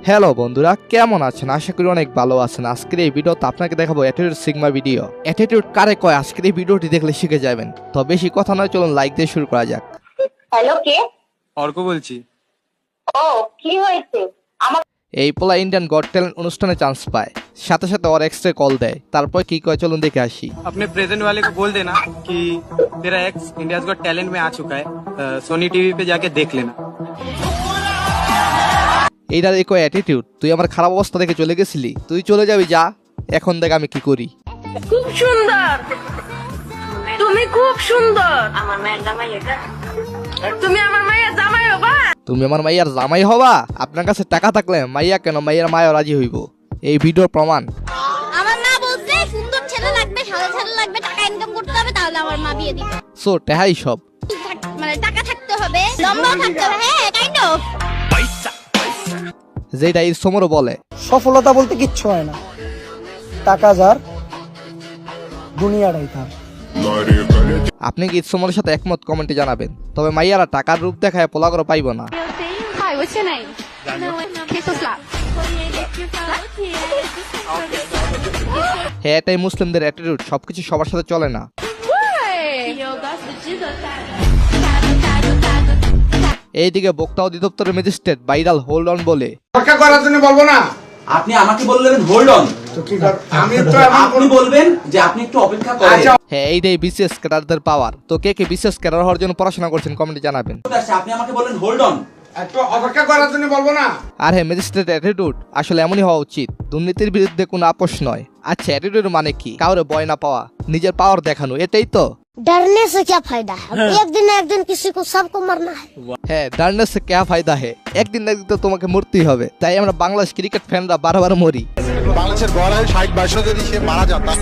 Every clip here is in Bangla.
হ্যালো বন্ধুরা, কেমন আছেন? আশা করি অনেক ভালো আছেন। আজকের এই ভিডিওতে আপনাকে দেখাবো অ্যাটিটিউড সিগমা ভিডিও। অ্যাটিটিউড কারে কয় আজকের এই ভিডিওটি দেখলে শিখে যাবেন। তো বেশি কথা নয়, চলুন লাইক দিয়ে শুরু করা যাক। হ্যালো, কে? অর্ক বলছি। ও, কি হয়েছে? আমার এই পোলা ইন্ডিয়ান গড ট্যালেন্ট অনুষ্ঠানে চান্স পায়, সাথে সাথে ওর এক্সরে কল দেয়। তারপর কি কয় চলুন দেখে আসি। अपने प्रेजेंट वाले को बोल देना कि तेरा एक्स इंडियाज गॉट टैलेंट में आ चुका है, सोनी टीवी पे जाके देख लेना। এইটার এই কয় অ্যাটিটিউড, তুই আমার খারাপ অবস্থা দেখে চলে গেছিলি, তুই চলে যাবি যা, এখন দেখ আমি কি করি। খুব সুন্দর, তুমি খুব সুন্দর। আমার মেয়ের জামাই এটা। তুমি আমার মায়ের জামাই হবা। তুমি আমার মাইয়ার জামাই হবা? আপনার কাছে টাকা থাকলে মাইয়া কেন, মাইয়ার মায়ও রাজি হইব। এই ভিডিওর প্রমাণ। আমার মা বলছে সুন্দর ছেলে লাগবে, সাদা ছেলে লাগবে, টাকা ইনকাম করতে হবে, তাহলে আমার মা বিয়ে দিবে। সো টেহাই সব, মানে টাকা থাকতে হবে, লম্বা থাকতে হবে, হ্যাঁ কাইন্ড অফ। যেটা এই সমরও বলে। সফলতা বলতে কিচ্ছু হয় না, টাকা যার দুনিয়াটাই তার। আপনি কি ইসমরের সাথে একমত কমেন্টে জানাবেন। তবে মাইয়ারা টাকার রূপ দেখায় পোলাগরও পাইব না। Hi, what's your name? Kiss or slap? হ্যাঁ, এটাই মুসলিমদের অ্যাটিটিউড, সবকিছু সবার সাথে চলে না। এইদিকে বক্তা অধিদপ্তরের ম্যাজিস্ট্রেট ভাইরাল হোল্ড অন বলে। অপেক্ষা করার জন্য বলবো না। আপনি আমাকে বললেন হোল্ড অন, তো কি কর, আমি তো আপনি বলবেন যে আপনি একটু অপেক্ষা করেন। হ্যাঁ, এইটাই বিসিএস ক্যাডারদের পাওয়ার। তো কে কে বিসিএস ক্যাডার হওয়ার জন্য পড়াশোনা করছেন কমেন্টে জানাবেন। আপনি আমাকে বললেন হোল্ড অন, একটু অপেক্ষা করার জন্য বলবো না। আর হ্যাঁ, ম্যাজিস্ট্রেট অ্যাটিটিউড আসলে এমনই হওয়া উচিত, দুর্নীতির বিরুদ্ধে কোনো আপোষ নয়। আচ্ছা, অ্যাটিটিউড মানে কি? কাউরে ভয় না পাওয়া, নিজের পাওয়ার দেখানো, এটাই তো। डरने से क्या फायदा है? एक दिन ना एक दिन किसी को सबको मरना है। হ্যাঁ, ডার্নেস সে ক্যা ফায়দা হে, একদিন না একদিন তো তোমাকে মরতেই হবে। তাই আমরা বাংলাদেশ ক্রিকেট ফ্যানরা বারবার মরি। বাংলাদেশের গড় হয় 60-62 যদি সে মারা যায় তার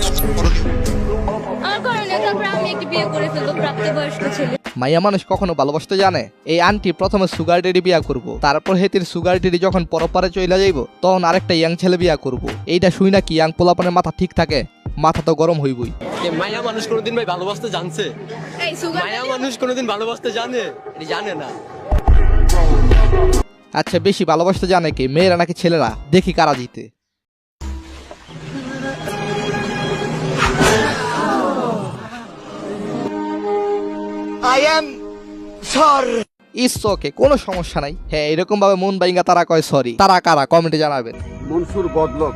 আমার কারণে তারপর আমি একটা বিয়ে করে ফেলবো প্রাপ্তবয়স্ক ছেলে। মাইয়া মানুষ কখনো ভালোবাসতে জানে? এই আন্টি প্রথমে সুগার ডেডি বিয়া করবো, তারপর হেতির সুগার ডেডি যখন পরপারে চইলা যাইব, তখন আরেকটা ইয়াং ছেলে বিয়া করবো। এইটা শুই না কি ইয়াং পোলাপনের মাথা ঠিক থাকে? মাথা তো গরম হইবই। মায়া মানুষ কোনোদিন ভাই ভালোবাসতে জানছে? মায়া মানুষ কোনোদিন ভালোবাসতে জানে? জানে না। আচ্ছা, বেশি ভালোবাসতে জানে কি, মেয়েরা নাকি ছেলেরা? দেখি কারা জিতে। ইটস ওকে, কোনো সমস্যা নাই। হ্যাঁ, এরকম ভাবে মন বাইঙ্গা তারা কয় সরি। তারা কারা কমেন্টে জানাবেন। মনসুর বদলক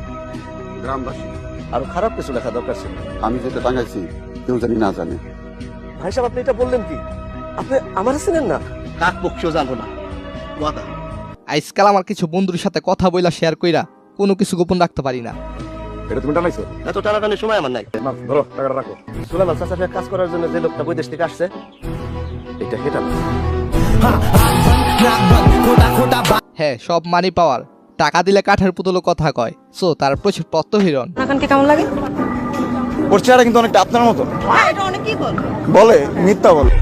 গ্রামবাসী। আরো খারাপ কিছু লেখা দরকার ছিল। আমি যেটা টাঙাইছি কেউ জানি না জানে। ভাই সাহেব, আপনি এটা বললেন কি? আপনি আমার ছিলেন না? কাক পক্ষেও জানবো না। ওয়াদা। আজকাল আমার কিছু বন্ধুর সাথে কথা বইলা শেয়ার কইরা কোনো কিছু গোপন রাখতে পারি না। এটা তুমি টানাইছো? এত টানাটানির সময় আমার নাই। ধরো, টাকাটা রাখো। সুলাইমান চাচার কাজ করার জন্য যে লোকটা বৈদেশ থেকে আসছে, এটা হেটা না। হ্যাঁ, সব মানি পাওয়ার, টাকা দিলে কাঠের পুতুলো কথা কয়। সো তার প্রচুর প্রত্যহিরণ। আপনাকে কেমন লাগে? ওর চেহারা কিন্তু অনেকটা আপনার মতো। এটা অনেক কি বল? বলে মিথ্যা বলে।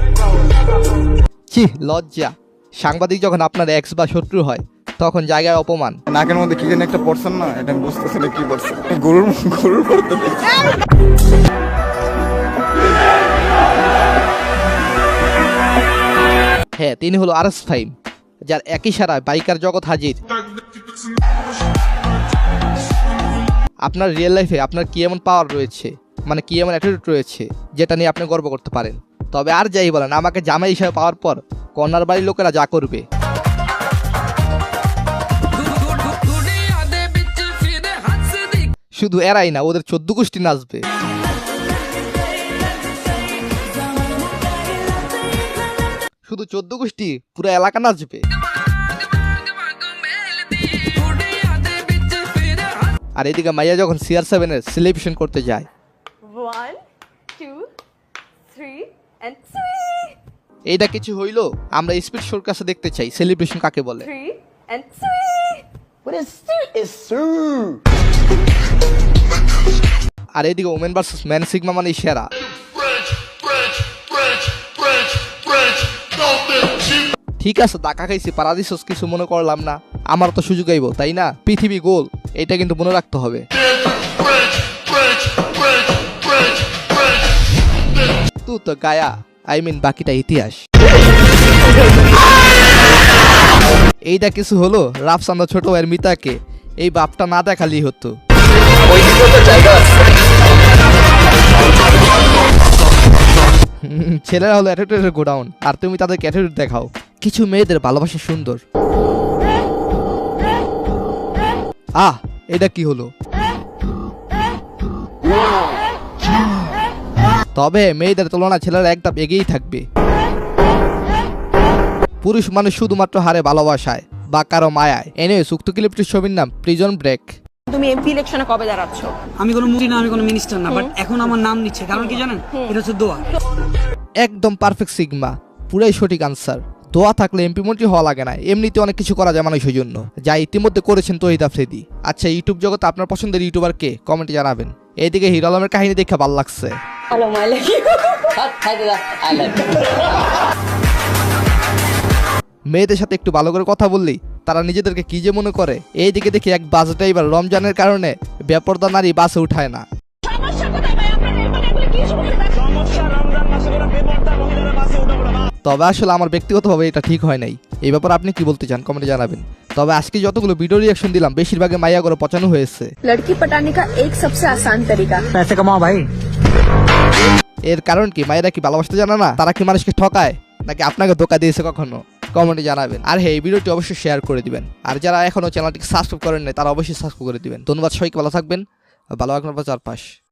ছি, লজ্জা। সাংবাদিক যখন আপনার এক্স বা শত্রু হয়, তখন জায়গায় অপমান। নাকের মধ্যে কি যেন একটা পড়ছেন না, এটা আমি বুঝতেছি না কি পড়ছে। গরুর পড়তে দেখছি। হ্যাঁ, তিনি হলো আরএস ফাইম, যার একই সারায় বাইকার জগৎ হাজির। আপনার রিয়েল লাইফে আপনার কি এমন পাওয়ার রয়েছে, মানে কি এমন অ্যাটিটিউড রয়েছে, যেটা নিয়ে আপনি গর্ব করতে পারেন? তবে আর যাই বলেন, আমাকে জামাই হিসাবে পাওয়ার পর কর্নার বাড়ির লোকেরা যা করবে। শুধু এরাই না, ওদের 14 গোষ্ঠী নাচবে। শুধু 14 গোষ্ঠী, পুরো এলাকা নাচবে। আর এদিকে মাইয়া যখন CR7-এর সেলিব্রেশন করতে যায়, 1 2 3 and 3 এইটা কিছু হইলো? আমরা স্পিড শোর কাছে দেখতে চাই সেলিব্রেশন কাকে বলে। 3 and 3 আর এদিকে ওমেন ভার্সেস ম্যান সিগমা মানে সেরা। ঠিক আছে, টাকা খাইছি, পারাদিসস, কিছু মনে করলাম না। আমার তো সুযোগ আইব, তাই না? পৃথিবী গোল, এটা কিন্তু মনে রাখতে হবে। তুই তো গায়া, আই মিন বাকিটা ইতিহাস। এইটা কিছু হলো রাফসান্দা ছোট ভাইয়ের মিতাকে এই বাপটা না দেখালেই হতো। ছেলেরা হলো অ্যাটিটিউডের গোডাউন আর তুমি তাদেরকে অ্যাটিটিউড দেখাও। কিছু মেয়েদের ভালোবাসা সুন্দর। এটা কি হলো? তবে মেয়েদের তুলনায় ছেলেরা এক ধাপ এগিয়েই থাকবে। পুরুষ মানুষ শুধুমাত্র হারে ভালোবাসায় বা কারো মায়ায়। এনিওয়েজ উক্ত ক্লিপটির ছবির নাম প্রিজন ব্রেক। তুমি এমপি ইলেকশনে কবে দাঁড়াচ্ছ? আমি কোনো মন্ত্রী না, আমি কোনো মিনিস্টার না, বাট এখন আমার নাম নিচ্ছে, কারণ কি জানেন? এটা হচ্ছে দোয়া। একদম পারফেক্ট সিগমা, পুরাই সঠিক আনসার। দোয়া থাকলে এমপি মন্ত্রী হওয়া লাগে না, এমনিতে অনেক কিছু করা যায় মানুষের জন্য, যা ইতিমধ্যে করেছেন তহিদ আফ্রিদি। আচ্ছা, ইউটিউব জগতে আপনার পছন্দের ইউটিউবার কে? কমেন্টে জানাবেন। এইদিকে হিরো আলমের কাহিনী দেখে ভালো লাগছে। মেয়েদের সাথে একটু ভালো করে কথা বললেই তারা নিজেদেরকে কি যে মনে করে। এইদিকে দেখি এক বাস ড্রাইভার রমজানের কারণে বেপরদা নারী বাসে উঠায় না। তবে আসলে আমার ব্যক্তিগতভাবে এটা ঠিক হয় নাই। এই ব্যাপারে আপনি কি বলতে চান কমেন্টে জানাবেন। তবে আজকে যতগুলো ভিডিও রিয়াকশন দিলাম বেশিরভাগে মাইয়া করে পচানো হয়েছে। লড়কি পটানে কা এক সবসে আসান তরিকা পয়সা কামাও ভাই। এর কারণ কি? মায়েরা কি ভালোবাসতে জানে না? তারা কি মানুষকে ঠকায় নাকি আপনাকে ধোকা দিয়েছে কখনো? কমেন্টে জানাবেন। আর হ্যাঁ, এই ভিডিওটি অবশ্যই শেয়ার করে দিবেন। আর যারা এখনো চ্যানেলটিকে সাবস্ক্রাইব করেন নাই তারা অবশ্যই সাবস্ক্রাইব করে দিবেন। ধন্যবাদ সবাইকে, ভালো থাকবেন, ভালো রাখবেন চারপাশ।